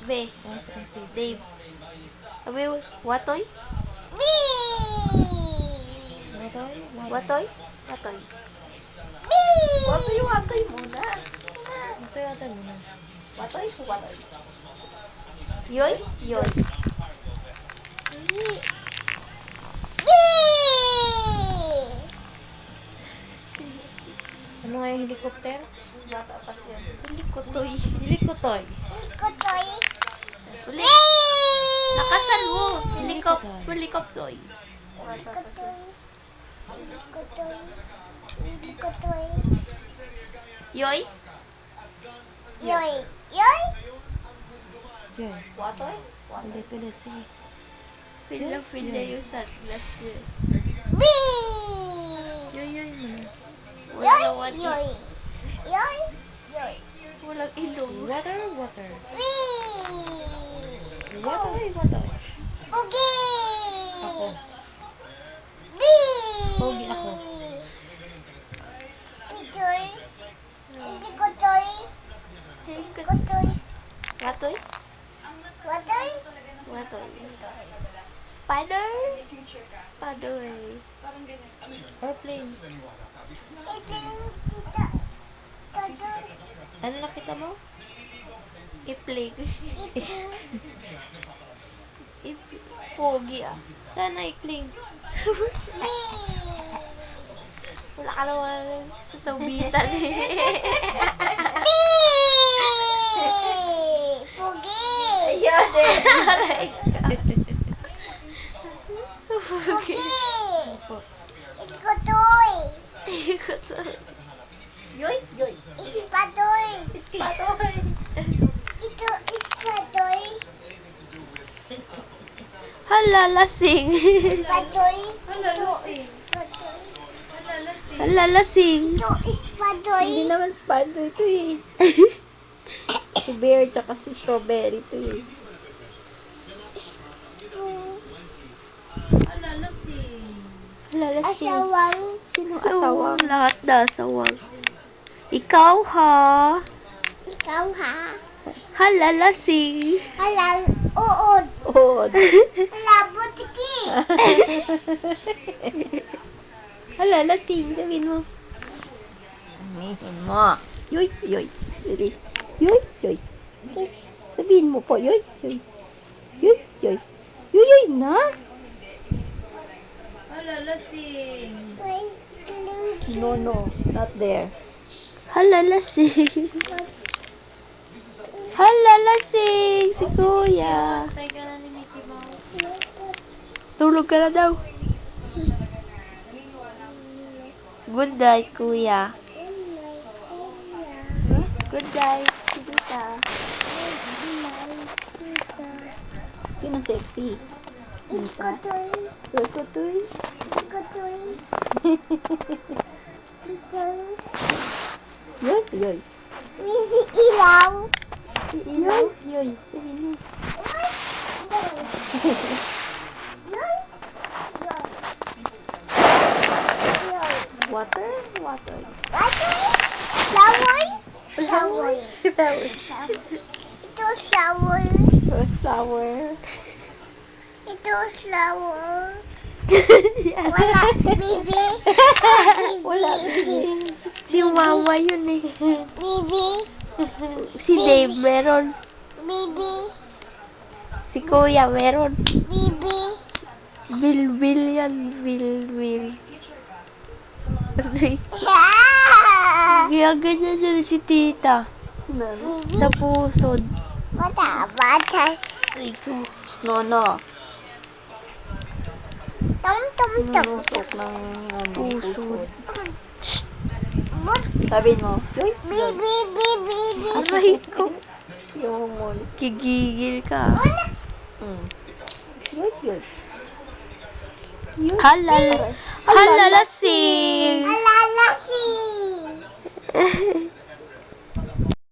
B. Dave. Sabi, watoy? Watoy? Watoy. Watoy muna. Watoy muna. Watoy? Watoy. Yoy? Yoy. Ano nga yung helicopter? Bata pa siya. Hilikotoy. Helicopter. Uli. Nakasan mo. Helikoptoy. Yoy? Yoy. Watoy? Ulit, sige. Pila yung sunglass niya. Yoy muna. Walang ilong. Water. Watoy. Ako. Pogi ako. Watoy? Watoy. Spider? Spider. Airplane. Ano nakita mo? I-play. Pogi ah. Sana ikling. Wala ka naman sasabitan eh. Ayun eh. Aray ka. Pogi. Hilikotoy. Yoy? Ispatoy. Hala, lasing. Hala, lasing. Hindi naman spider ito eh. Si bear tsaka si strawberry ito eh. Hala, lasing. Sino asawang? Lahat na asawang. Ikaw ha. Hala, lasing. Ood. Hala, lasing. Sabihin mo. Amihin mo. Yoy. Yoy. Sabihin mo po. Yoy. Yoy na. Hala, lasing. No, not there. Hala, lasing. Hala, lasing. Si Kuya. Tay ka na ni Mickey Mouse. Tulog ka na daw. Good night, Kuya. Good night, si Tita. Sino sexy? Tutoy. Yoy. Yoy. Sabihin mo. Water. Flower. Wala, baby. Si Mama yun eh. Si Dave meron. Si Kuya meron. Bil yan. Bil. Kaya ganyan siya si Tita. Sa pusod. Rico. Nono. Nunusok ng Pusod. Sabihin mo. Yoy. Aray ko. Yung mo. Kigigil ka. Yoy. Hala, lasing.